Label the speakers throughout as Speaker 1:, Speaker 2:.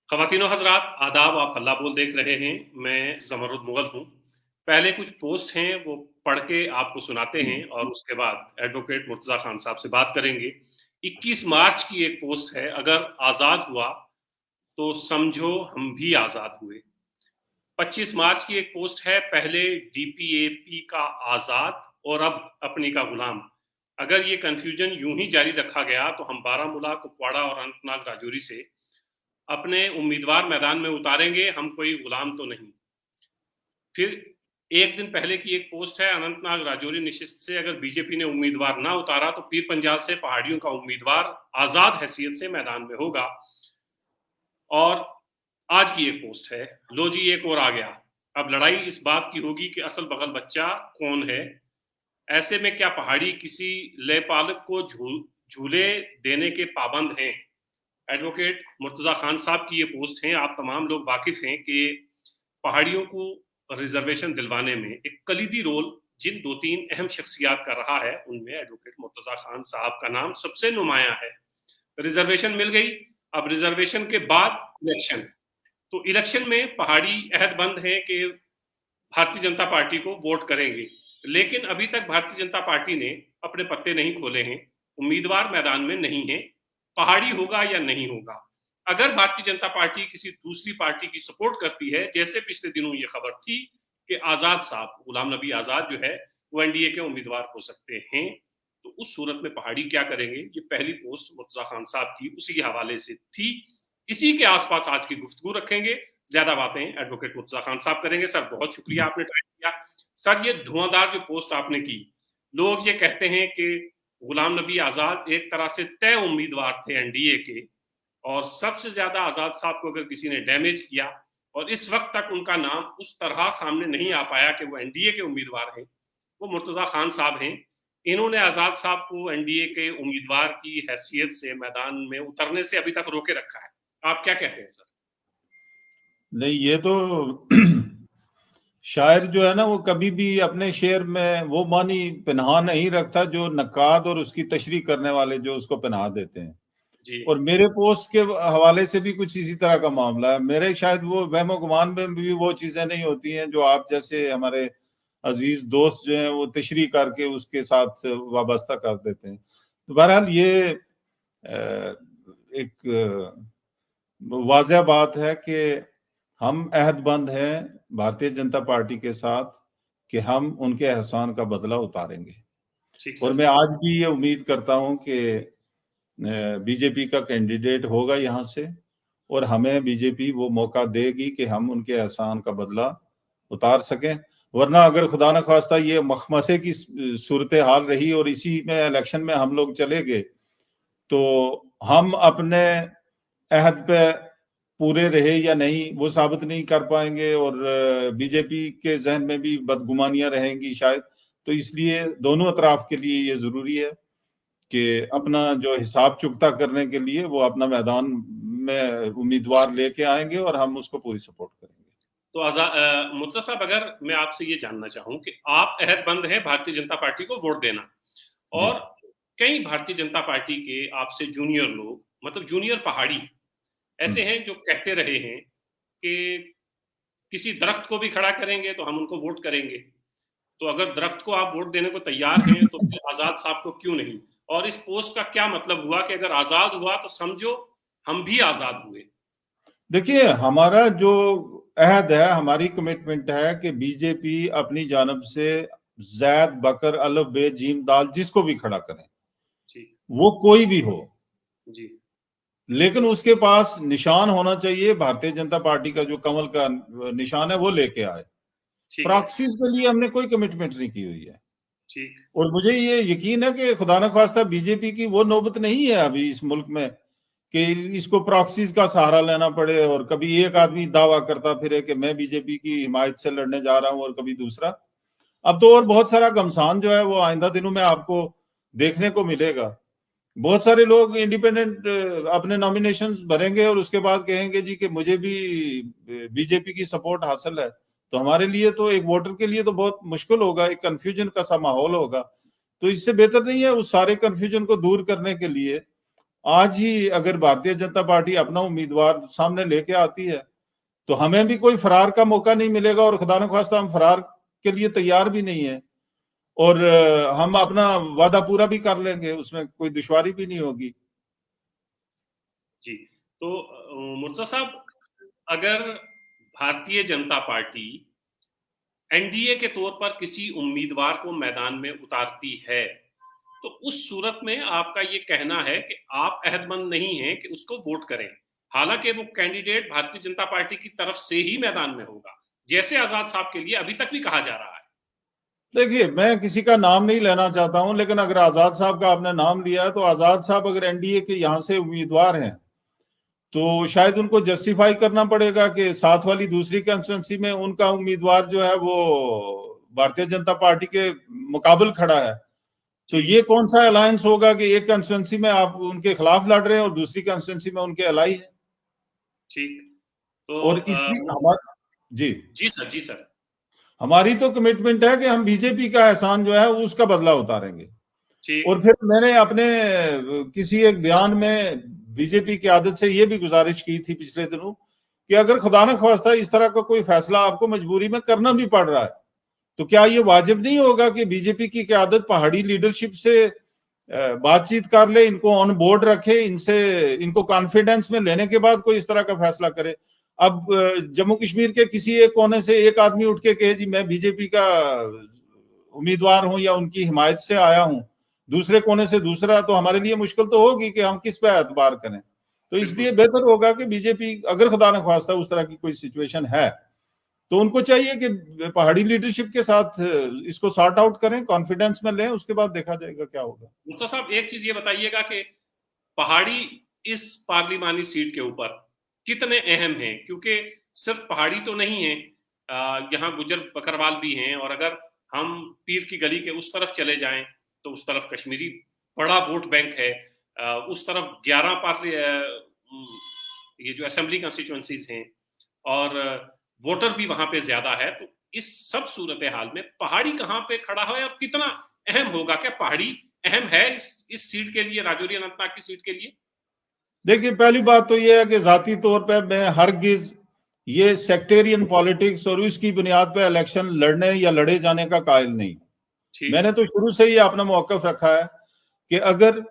Speaker 1: ख़वातीनो हज़रात, आदाब। आप हल्ला बोल देख रहे हैं। मैं ज़मरुद मुग़ल हूँ। पहले कुछ पोस्ट हैं वो पढ़ के आपको सुनाते हैं और उसके बाद एडवोकेट मुर्तज़ा खान साहब से बात करेंगे। 21 मार्च की एक पोस्ट है, अगर आज़ाद हुआ तो समझो हम भी आज़ाद हुए। 25 मार्च की एक पोस्ट है, पहले डीपीएपी का आज़ाद और अब अपनी का गुलाम। अगर ये कन्फ्यूजन यूं ही जारी रखा गया तो हम बारामूला, कुपवाड़ा और अनंतनाग राजौरी से अपने उम्मीदवार मैदान में उतारेंगे, हम कोई गुलाम तो नहीं। फिर एक दिन पहले की एक पोस्ट है, अनंतनाग राजौरी निशिस्त से अगर बीजेपी ने उम्मीदवार ना उतारा तो पीर पंजाल से पहाड़ियों का उम्मीदवार आजाद हैसियत से मैदान में होगा। और आज की एक पोस्ट है, लो जी एक और आ गया। अब लड़ाई इस बात की होगी कि असल बगल बच्चा कौन है। ऐसे में क्या पहाड़ी किसी लेपालक को झूले देने के पाबंद हैं। एडवोकेट मुर्तज़ा खान साहब की ये पोस्ट है। आप तमाम लोग वाकिफ हैं कि पहाड़ियों को रिजर्वेशन दिलवाने में एक कलीदी रोल जिन दो तीन अहम शख्सियात का रहा है, उनमें एडवोकेट मुर्तज़ा खान साहब का नाम सबसे नुमाया है। रिजर्वेशन मिल गई, अब रिजर्वेशन के बाद इलेक्शन। तो इलेक्शन में पहाड़ी अहदबंद है कि भारतीय जनता पार्टी को वोट करेंगे, लेकिन अभी तक भारतीय जनता पार्टी ने अपने पत्ते नहीं खोले हैं। उम्मीदवार मैदान में नहीं है, पहाड़ी होगा या नहीं होगा। अगर भारतीय जनता पार्टी किसी दूसरी पार्टी की सपोर्ट करती है, जैसे पिछले दिनों ये खबर थी कि आजाद साहब, गुलाम नबी आजाद जो है वो एनडीए के उम्मीदवार हो सकते हैं, तो उस सूरत में पहाड़ी क्या करेंगे। ये पहली पोस्ट मुर्तजा खान साहब की उसी के हवाले से थी। इसी के आसपास आज की गुफ्तगू रखेंगे। ज्यादा बातें एडवोकेट मुर्तजा खान साहब करेंगे। सर बहुत शुक्रिया, आपने टाइम दिया। सर ये धुआंधार जो पोस्ट आपने की, लोग ये कहते हैं कि गुलाम नबी आजाद एक तरह से तय उम्मीदवार थे एनडीए के, और सबसे ज्यादा आजाद साहब को अगर किसी ने डैमेज किया और इस वक्त तक उनका नाम उस तरह सामने नहीं आ पाया कि वो एनडीए के उम्मीदवार हैं, वो मुर्तजा खान साहब हैं। इन्होंने आजाद साहब को एनडीए के उम्मीदवार की हैसियत से मैदान में उतरने से अभी तक रोके रखा है। आप क्या कहते हैं सर?
Speaker 2: नहीं, ये तो शायर जो है ना, वो कभी भी अपने शेर में वो मानी पनाह नहीं रखता जो नक्काद और उसकी तशरीह करने वाले जो उसको पनाह देते हैं।
Speaker 1: जी
Speaker 2: और मेरे पोस्ट के हवाले से भी कुछ इसी तरह का मामला है। मेरे शायद वो वहमो गुमान में भी वो चीजें नहीं होती हैं जो आप जैसे हमारे अजीज दोस्त जो हैं वो तशरीह करके उसके साथ वाबस्ता कर देते हैं। तो बहरहाल ये एक वाज़ह बात है कि हम अहदबंद हैं भारतीय जनता पार्टी के साथ कि हम उनके एहसान का बदला उतारेंगे।
Speaker 1: ठीक
Speaker 2: और
Speaker 1: सर।
Speaker 2: मैं आज भी ये उम्मीद करता हूं कि बीजेपी का कैंडिडेट होगा यहाँ से, और हमें बीजेपी वो मौका देगी कि हम उनके एहसान का बदला उतार सकें। वरना अगर खुदा न खास्ता ये मखमसे की सूरत हाल रही और इसी में इलेक्शन में हम लोग चले गए, तो हम अपने अहद पे पूरे रहे या नहीं वो साबित नहीं कर पाएंगे, और बीजेपी के जहन में भी बदगुमानियां रहेंगी शायद। तो इसलिए दोनों अतराफ के लिए ये जरूरी है कि अपना जो हिसाब चुकता करने के लिए वो अपना मैदान में उम्मीदवार लेके आएंगे और हम उसको पूरी सपोर्ट करेंगे।
Speaker 1: तो मुर्तजा साहब, अगर मैं आपसे ये जानना चाहूं कि आप अहदबंद हैं भारतीय जनता पार्टी को वोट देना,
Speaker 2: जी।
Speaker 1: और कई भारतीय जनता पार्टी के आपसे जूनियर लोग, मतलब जूनियर पहाड़ी ऐसे
Speaker 2: हम्म।
Speaker 1: हैं जो कहते रहे हैं कि किसी दरख्त को भी खड़ा करेंगे तो हम उनको वोट करेंगे। तो अगर दरख्त को आप वोट देने को तैयार हैं तो फिर आजाद साहब को क्यों नहीं। और इस पोस्ट का क्या मतलब हुआ कि अगर आजाद हुआ तो समझो हम भी आजाद हुए।
Speaker 2: देखिए, हमारा जो अहद है, हमारी कमिटमेंट है कि बीजेपी अपनी जानब से जैद बकर अलफ बे जीम दाल जिसको भी खड़ा करें,
Speaker 1: जी
Speaker 2: वो कोई भी हो,
Speaker 1: जी।
Speaker 2: लेकिन उसके पास निशान होना चाहिए भारतीय जनता पार्टी का जो कमल का निशान है वो लेके आए।
Speaker 1: ठीक है।
Speaker 2: प्रॉक्सीज के लिए हमने कोई कमिटमेंट नहीं की हुई है।
Speaker 1: ठीक।
Speaker 2: और मुझे ये यकीन है कि खुदा न खास्ता बीजेपी की वो नौबत नहीं है अभी इस मुल्क में कि इसको प्रॉक्सीज का सहारा लेना पड़े, और कभी एक आदमी दावा करता फिरे कि मैं बीजेपी की हिमायत से लड़ने जा रहा हूं और कभी दूसरा। अब तो और बहुत सारा घमसान जो है वो आइंदा दिनों में आपको देखने को मिलेगा। बहुत सारे लोग इंडिपेंडेंट अपने नॉमिनेशन भरेंगे और उसके बाद कहेंगे जी कि मुझे भी बीजेपी की सपोर्ट हासिल है। तो हमारे लिए तो एक वोटर के लिए तो बहुत मुश्किल होगा, एक कंफ्यूजन का सा माहौल होगा। तो इससे बेहतर नहीं है उस सारे कंफ्यूजन को दूर करने के लिए आज ही अगर भारतीय जनता पार्टी अपना उम्मीदवार सामने लेके आती है तो हमें भी कोई फरार का मौका नहीं मिलेगा, और खुदा न खास्ता हम फरार के लिए तैयार भी नहीं है, और हम अपना वादा पूरा भी कर लेंगे, उसमें कोई दुश्वारी भी नहीं होगी।
Speaker 1: जी, तो मुर्तजा साहब, अगर भारतीय जनता पार्टी एनडीए के तौर पर किसी उम्मीदवार को मैदान में उतारती है, तो उस सूरत में आपका ये कहना है कि आप अहदमंद नहीं हैं कि उसको वोट करें, हालांकि वो कैंडिडेट भारतीय जनता पार्टी की तरफ से ही मैदान में होगा, जैसे आजाद साहब के लिए अभी तक भी कहा जा रहा है।
Speaker 2: देखिए, मैं किसी का नाम नहीं लेना चाहता हूं, लेकिन अगर आजाद साहब का आपने नाम लिया है, तो आजाद साहब अगर एनडीए के यहां से उम्मीदवार हैं तो शायद उनको जस्टिफाई करना पड़ेगा कि साथ वाली दूसरी कंस्टिट्यूंसी में उनका उम्मीदवार जो है वो भारतीय जनता पार्टी के मुकाबल खड़ा है। तो
Speaker 1: जी,
Speaker 2: ये कौन सा अलायंस होगा कि एक कंस्टिट्यूंसी में आप उनके खिलाफ लड़ रहे हैं और दूसरी कंस्टिट्यूंसी में उनके अलाई है।
Speaker 1: ठीक। तो
Speaker 2: और इसलिए हमारा, जी,
Speaker 1: जी सर, जी सर।
Speaker 2: हमारी तो कमिटमेंट है कि हम बीजेपी का एहसान जो है उसका बदला उतारेंगे।
Speaker 1: ठीक।
Speaker 2: और फिर मैंने अपने किसी एक बयान में बीजेपी की आदत से ये भी गुजारिश की थी पिछले दिनों कि अगर खुदा न ख्वास्ता इस तरह का कोई फैसला आपको मजबूरी में करना भी पड़ रहा है, तो क्या ये वाजिब नहीं होगा कि बीजेपी की क्यादत पहाड़ी लीडरशिप से बातचीत कर ले, इनको ऑन बोर्ड रखे, इनसे इनको कॉन्फिडेंस में लेने के बाद कोई इस तरह का फैसला करे। अब जम्मू कश्मीर के किसी एक कोने से एक आदमी उठ के कहे जी मैं बीजेपी का उम्मीदवार हूं या उनकी हिमायत से आया हूं, दूसरे कोने से दूसरा, तो हमारे लिए मुश्किल तो होगी कि हम किस पे एतबार करें। तो
Speaker 1: बिल्कुल
Speaker 2: इसलिए
Speaker 1: सर।
Speaker 2: बेहतर होगा कि बीजेपी अगर खुदा न ख्वास्ता उस तरह की कोई सिचुएशन है तो उनको चाहिए कि पहाड़ी लीडरशिप के साथ इसको सॉर्ट आउट करें, कॉन्फिडेंस में लें, उसके बाद देखा जाएगा क्या होगा।
Speaker 1: मुर्तजा साहब, एक चीज ये बताइएगा कि पहाड़ी इस पार्लिमानी सीट के ऊपर कितने अहम हैं, क्योंकि सिर्फ पहाड़ी तो नहीं है, यहाँ गुजर बकरवाल भी हैं, और अगर हम पीर की गली के उस तरफ चले जाएं तो उस तरफ कश्मीरी बड़ा वोट बैंक है, उस तरफ 11 ये जो असेंबली कंस्टिट्यूएंसीज हैं, और वोटर भी वहां पे ज्यादा है, तो इस सब सूरत हाल में पहाड़ी कहाँ पे खड़ा है और कितना अहम होगा? क्या पहाड़ी अहम है इस सीट के लिए, राजौरी अनंतनाग की सीट के लिए?
Speaker 2: देखिए, पहली बात तो यह है कि जाती तौर पर मैं हरगिज ये सेक्टेरियन पॉलिटिक्स और उसकी बुनियाद पर इलेक्शन लड़ने या लड़े जाने का कायल नहीं।
Speaker 1: ठीक।
Speaker 2: मैंने तो शुरू से ही अपना मौकफ रखा है कि अगर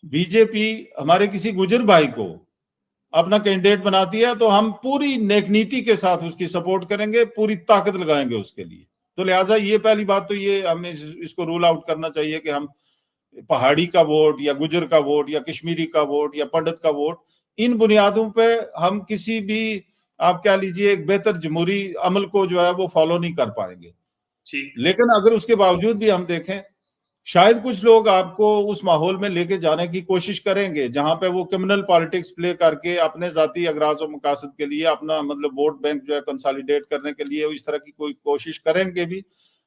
Speaker 2: बीजेपी हमारे किसी गुजर भाई को अपना कैंडिडेट बनाती है तो हम पूरी नेकनीति के साथ उसकी सपोर्ट करेंगे, पूरी ताकत लगाएंगे उसके लिए। तो लिहाजा ये पहली बात तो ये हमें इसको रूल आउट करना चाहिए कि हम पहाड़ी का वोट या गुजर का वोट या कश्मीरी का वोट या पंडित का वोट, इन बुनियादों पे हम किसी भी, आप क्या लीजिए, एक बेहतर जमहूरी अमल को जो है वो फॉलो नहीं कर पाएंगे।
Speaker 1: ठीक।
Speaker 2: लेकिन अगर उसके बावजूद भी हम देखें, शायद कुछ लोग आपको उस माहौल में लेके जाने की कोशिश करेंगे जहां पे वो क्रिमिनल पॉलिटिक्स प्ले करके अपने जाती अगराज और मकासद के लिए अपना मतलब वोट बैंक जो है कंसोलिडेट करने के लिए इस तरह की कोई कोशिश करेंगे भी।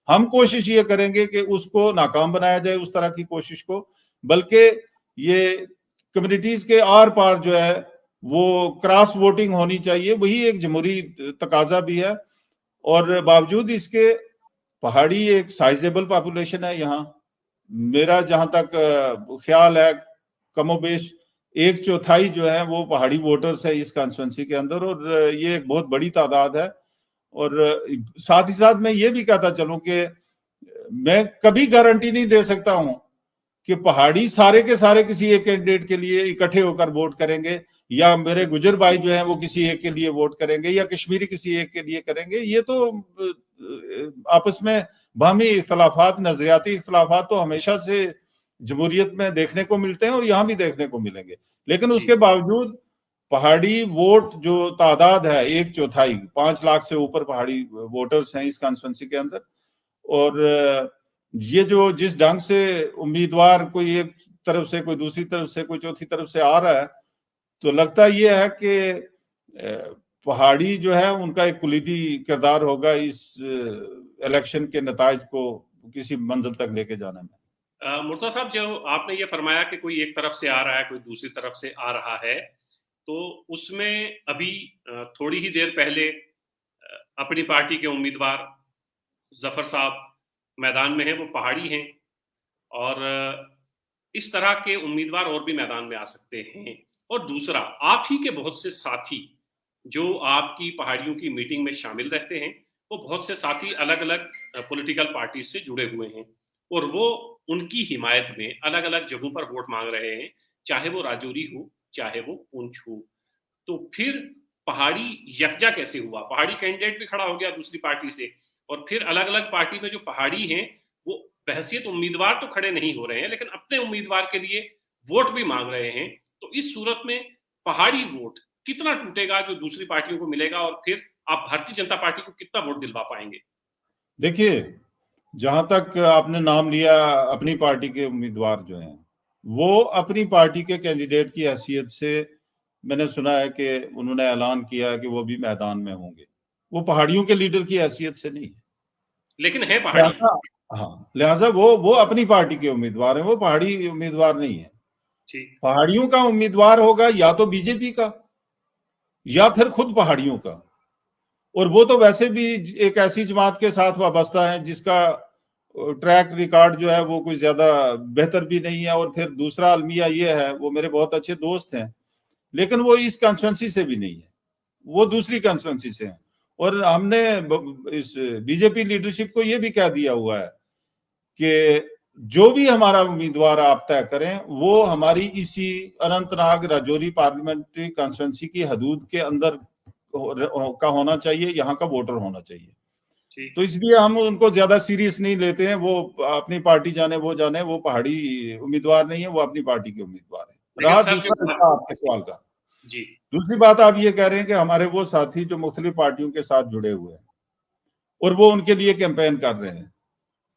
Speaker 2: हम कोशिश ये करेंगे कि उसको नाकाम बनाया जाए, उस तरह की कोशिश को। बल्कि ये कम्युनिटीज के आर पार जो है वो क्रॉस वोटिंग होनी चाहिए, वही एक जमहूरी तकाजा भी है। और बावजूद इसके पहाड़ी एक साइजेबल पॉपुलेशन है यहाँ। मेरा जहां तक ख्याल है, कमोबेश एक चौथाई जो है वो पहाड़ी वोटर्स है इस कॉन्स्टिट्यूंसी के अंदर, और ये एक बहुत बड़ी तादाद है। और साथ ही साथ मैं ये भी कहता चलूं कि मैं कभी गारंटी नहीं दे सकता हूं कि पहाड़ी सारे के सारे किसी एक कैंडिडेट के लिए इकट्ठे होकर वोट करेंगे, या मेरे गुजर भाई जो हैं वो किसी एक के लिए वोट करेंगे, या कश्मीरी किसी एक के लिए करेंगे। ये तो आपस में बाहमी इख्तलाफात, नजरियाती इख्तलाफात तो हमेशा से जमहूरियत में देखने को मिलते हैं और यहाँ भी देखने को मिलेंगे। लेकिन
Speaker 1: जी।
Speaker 2: उसके बावजूद पहाड़ी वोट जो तादाद है एक चौथाई, 5 लाख से ऊपर पहाड़ी वोटर्स हैं इस कॉन्स्टिट्यूंसी के अंदर। और ये जो जिस ढंग से उम्मीदवार कोई एक तरफ से, कोई दूसरी तरफ से, कोई चौथी तरफ से आ रहा है, तो लगता ये है कि पहाड़ी जो है उनका एक कुलीदी किरदार होगा इस इलेक्शन के नताज को किसी मंजिल तक लेके जाने में।
Speaker 1: मुर्तजा साहब, जो आपने ये फरमाया कि कोई एक तरफ से आ रहा है, कोई दूसरी तरफ से आ रहा है, तो उसमें अभी थोड़ी ही देर पहले अपनी पार्टी के उम्मीदवार जफर साहब मैदान में हैं, वो पहाड़ी हैं, और इस तरह के उम्मीदवार और भी मैदान में आ सकते हैं। और दूसरा, आप ही के बहुत से साथी जो आपकी पहाड़ियों की मीटिंग में शामिल रहते हैं, वो बहुत से साथी अलग अलग पॉलिटिकल पार्टी से जुड़े हुए हैं, और वो उनकी हिमायत में अलग अलग जगहों पर वोट मांग रहे हैं, चाहे वो राजौरी हो, चाहे वो पुंछ हो। तो फिर पहाड़ी यकजा कैसे हुआ? पहाड़ी कैंडिडेट भी खड़ा हो गया दूसरी पार्टी से, और फिर अलग अलग पार्टी में जो पहाड़ी हैं वो बहसियत उम्मीदवार तो खड़े नहीं हो रहे हैं, लेकिन अपने उम्मीदवार के लिए वोट भी मांग रहे हैं। तो इस सूरत में पहाड़ी वोट कितना टूटेगा जो दूसरी पार्टियों को मिलेगा, और फिर आप भारतीय जनता पार्टी को कितना वोट दिलवा पाएंगे?
Speaker 2: देखिए, जहां तक आपने नाम लिया अपनी पार्टी के उम्मीदवार जो हैं, वो अपनी पार्टी के कैंडिडेट की हैसियत से मैंने सुना है कि उन्होंने ऐलान किया है कि वो भी मैदान में होंगे। वो पहाड़ियों के लीडर की हैसियत से नहीं है।
Speaker 1: लेकिन है पहाड़ी।
Speaker 2: लिहाजा हाँ, लिहाजा वो अपनी पार्टी के उम्मीदवार हैं, वो पहाड़ी उम्मीदवार नहीं है।
Speaker 1: ठीक।
Speaker 2: पहाड़ियों का उम्मीदवार होगा या तो बीजेपी का या फिर खुद पहाड़ियों का। और वो तो वैसे भी एक ऐसी जमात के साथ वाबस्ता है जिसका ट्रैक रिकॉर्ड जो है वो कोई ज्यादा बेहतर भी नहीं है। और फिर दूसरा अलमिया ये है, वो मेरे बहुत अच्छे दोस्त हैं, लेकिन वो इस कॉन्स्टिट्यूंसी से भी नहीं है, वो दूसरी कॉन्स्टिट्यूंसी से है। और हमने इस बीजेपी लीडरशिप को ये भी कह दिया हुआ है कि जो भी हमारा उम्मीदवार आप तय करें, वो हमारी इसी अनंतनाग राजौरी पार्लियामेंट्री कॉन्स्टिट्यूंसी की हदूद के अंदर का होना चाहिए, यहाँ का वोटर होना चाहिए।
Speaker 1: ठीक।
Speaker 2: तो इसलिए हम उनको ज्यादा सीरियस नहीं लेते हैं। वो अपनी पार्टी जाने, वो जाने, वो पहाड़ी उम्मीदवार नहीं है, वो अपनी पार्टी के उम्मीदवार है।
Speaker 1: लेकिन
Speaker 2: रहा
Speaker 1: सर जो
Speaker 2: दूसरा हिस्सा आपके सवाल का,
Speaker 1: जी।
Speaker 2: दूसरी बात आप ये कह रहे हैं कि हमारे वो साथी जो मुख्तलिफ पार्टियों के साथ जुड़े हुए हैं और वो उनके लिए कैंपेन कर रहे हैं,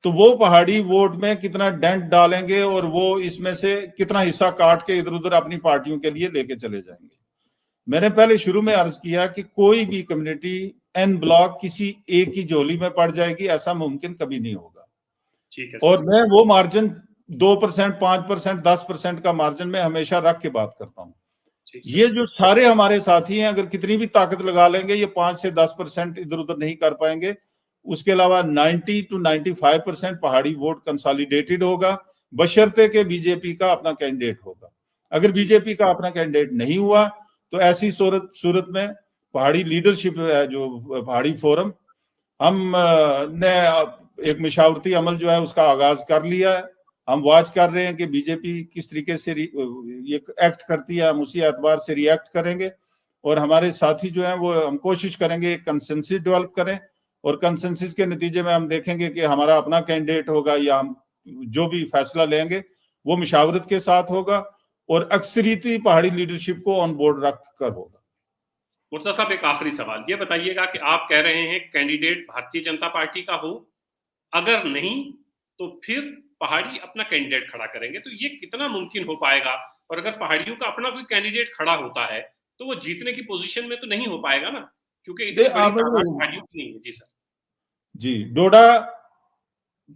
Speaker 2: तो वो पहाड़ी वोट में कितना डेंट डालेंगे और वो इसमें से कितना हिस्सा काट के इधर उधर अपनी पार्टियों के लिए लेके चले जाएंगे। मैंने पहले शुरू में अर्ज किया कि कोई भी कम्युनिटी एन ब्लॉक किसी एक की झोली में पड़ जाएगी, ऐसा मुमकिन कभी नहीं होगा।
Speaker 1: ठीक है
Speaker 2: और
Speaker 1: सर।
Speaker 2: मैं वो मार्जिन 2%, 5%, 10% का मार्जिन में हमेशा रख के बात करता हूं।
Speaker 1: ठीक
Speaker 2: ये
Speaker 1: सर।
Speaker 2: जो सारे हमारे साथी हैं, अगर कितनी भी ताकत लगा लेंगे, ये 5 से 10% इधर उधर नहीं कर पाएंगे। उसके अलावा 90 to 95% पहाड़ी वोट कंसोलिडेटेड होगा, बशर्ते के बीजेपी का अपना कैंडिडेट होगा। अगर बीजेपी का अपना कैंडिडेट नहीं हुआ तो ऐसी सूरत में पहाड़ी लीडरशिप है, जो पहाड़ी फोरम, हम ने एक मशावरती अमल जो है उसका आगाज कर लिया है। हम वॉच कर रहे हैं कि बीजेपी किस तरीके से ये एक्ट करती है, हम उसी एतबार से रिएक्ट करेंगे। और हमारे साथी जो हैं वो हम कोशिश करेंगे कंसेंसस डेवलप करें, और कंसेंसस के नतीजे में हम देखेंगे कि हमारा अपना कैंडिडेट होगा या हम जो भी फैसला लेंगे वो मशावरत के साथ होगा और अक्सरियती पहाड़ी लीडरशिप को ऑन बोर्ड रख कर होगा।
Speaker 1: मुर्तजा साहब, एक आखिरी सवाल ये बताइएगा कि आप कह रहे हैं कैंडिडेट भारतीय जनता पार्टी का हो, अगर नहीं तो फिर पहाड़ी अपना कैंडिडेट खड़ा करेंगे, तो ये कितना मुमकिन हो पाएगा? और अगर पहाड़ियों का अपना कोई कैंडिडेट खड़ा होता है तो वो जीतने की पोजीशन में तो नहीं हो पाएगा ना, क्योंकि इतनी बड़ी
Speaker 2: आप
Speaker 1: तादाद पहाड़ियों की नहीं है। जी सर।
Speaker 2: जी, डोडा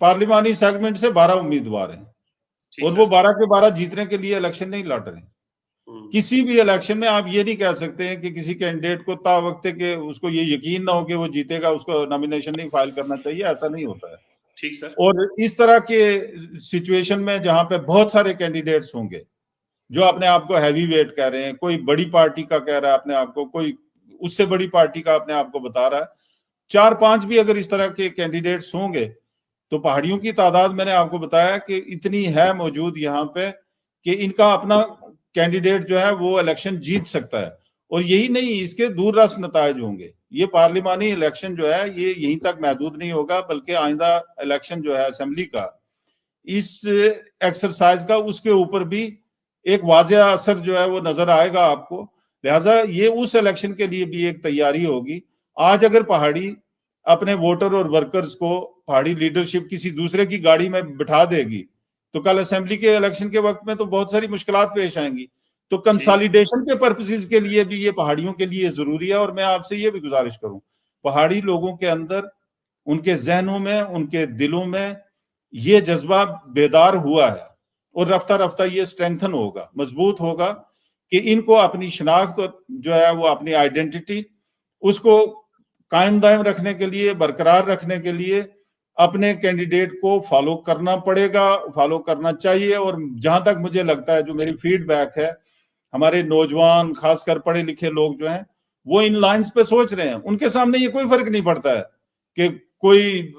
Speaker 2: पार्लिमानी सेगमेंट से 12 उम्मीदवार हैं
Speaker 1: ठीक
Speaker 2: और वो
Speaker 1: सर।
Speaker 2: 12 के 12 जीतने के लिए इलेक्शन नहीं लड़ रहे।
Speaker 1: हम्म।
Speaker 2: किसी भी इलेक्शन में आप ये नहीं कह सकते हैं कि किसी कैंडिडेट को ता वक्त के उसको ये यकीन ना हो कि वो जीतेगा, उसको नॉमिनेशन नहीं फाइल करना चाहिए, ऐसा नहीं होता है।
Speaker 1: ठीक सर।
Speaker 2: और इस तरह के सिचुएशन में जहां पे बहुत सारे कैंडिडेट्स होंगे जो अपने आप को हैवी वेट कह रहे हैं, कोई बड़ी पार्टी का कह रहा है अपने आप को, कोई उससे बड़ी पार्टी का अपने आप को बता रहा है, 4-5 भी अगर इस तरह के कैंडिडेट्स होंगे तो पहाड़ियों की तादाद मैंने आपको बताया कि इतनी है मौजूद यहाँ पे कि इनका अपना कैंडिडेट जो है वो इलेक्शन जीत सकता है। और यही नहीं, इसके दूरदर्श नतायज होंगे। ये पार्लिमानी इलेक्शन जो है ये यहीं तक महदूद नहीं होगा, बल्कि आइंदा इलेक्शन जो है असेंबली का, इस एक्सरसाइज का उसके ऊपर भी एक वाजिया असर जो है वो नजर आएगा आपको। लिहाजा ये उस इलेक्शन के लिए भी एक तैयारी होगी। आज अगर पहाड़ी अपने वोटर और वर्कर्स को, पहाड़ी लीडरशिप किसी दूसरे की गाड़ी में बिठा देगी तो कल असेंबली के इलेक्शन के वक्त में तो बहुत सारी मुश्किलात पेश आएंगी। तो
Speaker 1: ठीक।
Speaker 2: कंसोलिडेशन के पर्पसेस के लिए भी ये पहाड़ियों के लिए जरूरी है। और मैं आपसे ये भी गुजारिश करूं, पहाड़ी लोगों के अंदर, उनके जहनों में, उनके दिलों में ये जज्बा बेदार हुआ है और रफ्ता रफ्ता ये स्ट्रेंथन होगा, मजबूत होगा कि इनको अपनी शनाख्त जो है वो अपनी आइडेंटिटी उसको कायम दायम रखने के लिए, बरकरार रखने के लिए अपने कैंडिडेट को फॉलो करना पड़ेगा, फॉलो करना चाहिए। और जहां तक मुझे लगता है, जो मेरी फीडबैक है, हमारे नौजवान खासकर पढ़े लिखे लोग जो हैं वो इन लाइंस पे सोच रहे हैं। उनके सामने ये कोई फर्क नहीं पड़ता है कि कोई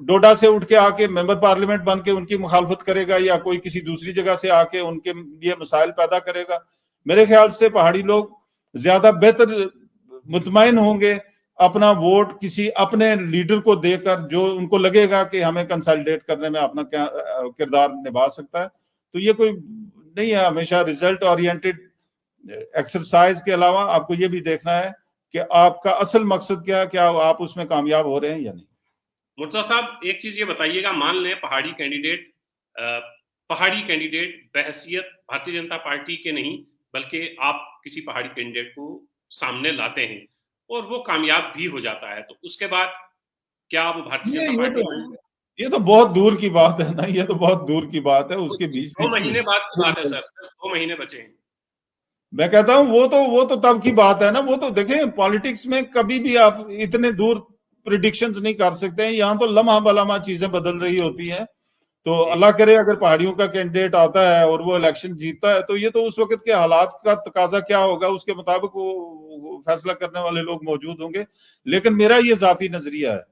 Speaker 2: डोडा से उठ के आके मेंबर पार्लियामेंट बन के उनकी मुखालफत करेगा या कोई किसी दूसरी जगह से आके उनके लिए मसाइल पैदा करेगा। मेरे ख्याल से पहाड़ी लोग ज्यादा बेहतर मुतमईन होंगे अपना वोट किसी अपने लीडर को देकर जो उनको लगेगा कि हमें कंसोलिडेट करने में अपना क्या किरदार निभा सकता है। तो ये कोई नहीं है हमेशा रिजल्ट ओरिएंटेड एक्सरसाइज के अलावा आपको ये भी देखना है कि आपका असल मकसद क्या है, क्या आप उसमें कामयाब हो रहे हैं या नहीं।
Speaker 1: मुर्तजा साहब, एक चीज ये बताइएगा, मान लें पहाड़ी कैंडिडेट बहैसियत भारतीय जनता पार्टी के नहीं, बल्कि आप किसी पहाड़ी कैंडिडेट को सामने लाते हैं और वो कामयाब भी हो जाता है, तो उसके बाद क्या आप भारतीय जनता पार्टी में?
Speaker 2: ये तो बहुत दूर की बात है ना, ये तो बहुत दूर की बात है। उसके बीच
Speaker 1: 2
Speaker 2: बीच में
Speaker 1: महीने बाद की बात है सर, सिर्फ 2 महीने बचे हैं।
Speaker 2: मैं कहता हूं वो तो तब की बात है ना। वो तो देखें, पॉलिटिक्स में कभी भी आप इतने दूर प्रिडिक्शंस नहीं कर सकते हैं। यहाँ तो लम्हा बलम्हा चीजें बदल रही होती हैं। तो अल्लाह करे अगर पहाड़ियों का कैंडिडेट आता है और वो इलेक्शन जीतता है, तो ये तो उस वक्त के हालात का तकाजा क्या होगा उसके मुताबिक वो फैसला करने वाले लोग मौजूद होंगे। लेकिन मेरा ये जाती नजरिया है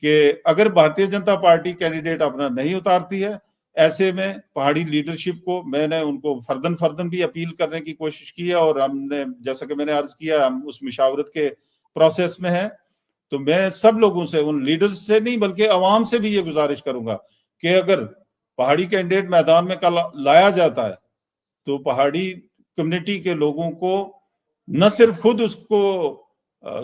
Speaker 2: कि अगर भारतीय जनता पार्टी कैंडिडेट अपना नहीं उतारती है, ऐसे में पहाड़ी लीडरशिप को मैंने उनको फर्दन फर्दन भी अपील करने की कोशिश की है। और हमने, जैसा कि मैंने अर्ज किया, हम उस मुशावरत के प्रोसेस में है। तो मैं सब लोगों से, उन लीडर्स से नहीं बल्कि अवाम से भी ये गुजारिश करूंगा कि अगर पहाड़ी कैंडिडेट मैदान में कल लाया जाता है तो पहाड़ी कम्युनिटी के लोगों को न सिर्फ खुद उसको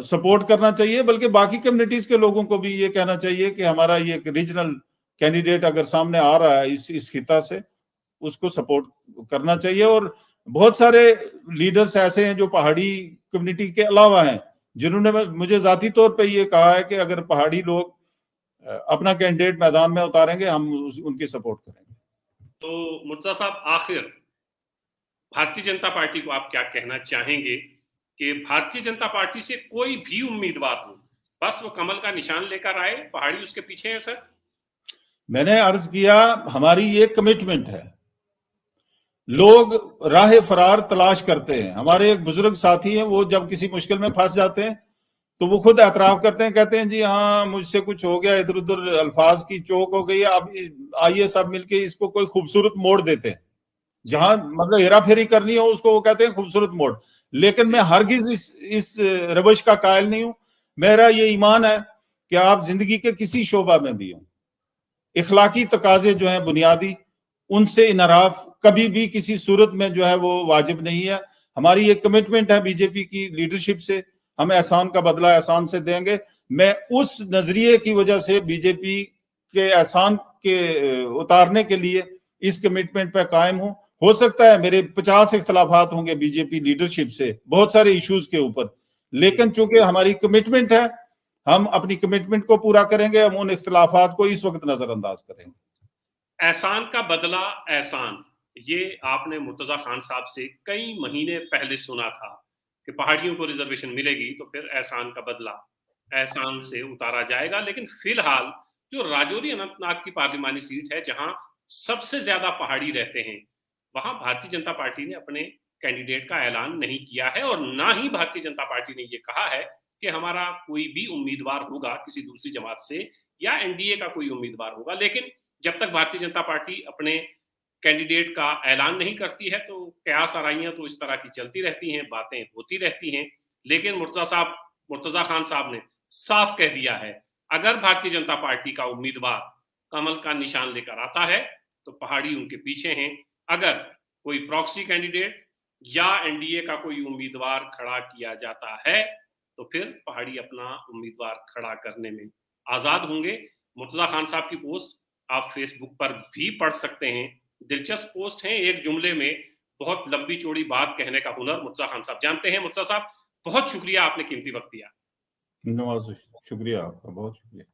Speaker 2: सपोर्ट करना चाहिए, बल्कि बाकी कम्युनिटीज के लोगों को भी ये कहना चाहिए कि हमारा ये एक रीजनल कैंडिडेट अगर सामने आ रहा है इस खिता से, उसको सपोर्ट करना चाहिए। और बहुत सारे लीडर्स ऐसे हैं जो पहाड़ी कम्युनिटी के अलावा हैं, जिन्होंने मुझे जाती तौर पे ये कहा है कि अगर पहाड़ी लोग अपना कैंडिडेट मैदान में उतारेंगे, हम उनकी सपोर्ट करेंगे।
Speaker 1: तो मुर्तजा साहब, आखिर भारतीय जनता पार्टी को आप क्या कहना चाहेंगे कि भारतीय जनता पार्टी से कोई भी उम्मीदवार हो, बस वो कमल का निशान लेकर आए, पहाड़ी उसके पीछे है सर?
Speaker 2: मैंने अर्ज किया, हमारी ये कमिटमेंट है। लोग राह फरार तलाश करते हैं। हमारे एक बुजुर्ग साथी हैं, वो जब किसी मुश्किल में फंस जाते हैं तो वो खुद एतराफ करते हैं, कहते हैं जी हाँ मुझसे कुछ हो गया, इधर उधर अल्फाज की चौक हो गई, अब आइए सब मिलके इसको कोई खूबसूरत मोड़ देते हैं। जहां मतलब हेरा फेरी करनी हो उसको वो कहते हैं खूबसूरत मोड़। लेकिन मैं हरगिज इस रवश का कायल नहीं हूं। मेरा ये ईमान है कि आप जिंदगी के किसी शोबा में भी हो, इखलाकी तकाजे जो है बुनियादी, उनसे इनराफ कभी भी किसी सूरत में जो है वो वाजिब नहीं है। हमारी एक कमिटमेंट है बीजेपी की लीडरशिप से, हम एहसान का बदला एहसान से देंगे। मैं उस नजरिए की वजह से बीजेपी के एहसान के उतारने के लिए इस कमिटमेंट पर कायम हूं। हो सकता है मेरे 50 इख्तलाफात होंगे बीजेपी लीडरशिप से बहुत सारे इश्यूज के ऊपर, लेकिन चूंकि हमारी कमिटमेंट है, हम अपनी कमिटमेंट को पूरा करेंगे। हम उन इख्तलाफात को इस वक्त नजरअंदाज करेंगे।
Speaker 1: एहसान का बदला एहसान, ये आपने मुर्तजा खान साहब से कई महीने पहले सुना था कि पहाड़ियों को रिजर्वेशन मिलेगी तो फिर एहसान का बदला एहसान से उतारा जाएगा। लेकिन फिलहाल जो राजौरी अनंतनाग की पार्लिमानी सीट है, जहां सबसे ज्यादा पहाड़ी रहते हैं, वहां भारतीय जनता पार्टी ने अपने कैंडिडेट का ऐलान नहीं किया है और ना ही भारतीय जनता पार्टी ने यह कहा है कि हमारा कोई भी उम्मीदवार होगा किसी दूसरी जमात से या एनडीए का कोई उम्मीदवार होगा। लेकिन जब तक भारतीय जनता पार्टी अपने कैंडिडेट का ऐलान नहीं करती है तो कयास आराइयां तो इस तरह की चलती रहती हैं, बातें होती रहती हैं। लेकिन मुर्तजा खान साहब ने साफ कह दिया है, अगर भारतीय जनता पार्टी का उम्मीदवार कमल का निशान लेकर आता है तो पहाड़ी उनके पीछे हैं। अगर कोई प्रॉक्सी कैंडिडेट या एनडीए का कोई उम्मीदवार खड़ा किया जाता है तो फिर पहाड़ी अपना उम्मीदवार खड़ा करने में आजाद होंगे। मुर्तजा खान साहब की पोस्ट आप फेसबुक पर भी पढ़ सकते हैं। दिलचस्प पोस्ट है, एक जुमले में बहुत लंबी चौड़ी बात कहने का हुनर मुर्तजा खान साहब जानते हैं। मुर्तजा साहब, बहुत शुक्रिया, आपने कीमती वक्त दिया।
Speaker 2: नवाज, शुक्रिया आपका, बहुत शुक्रिया।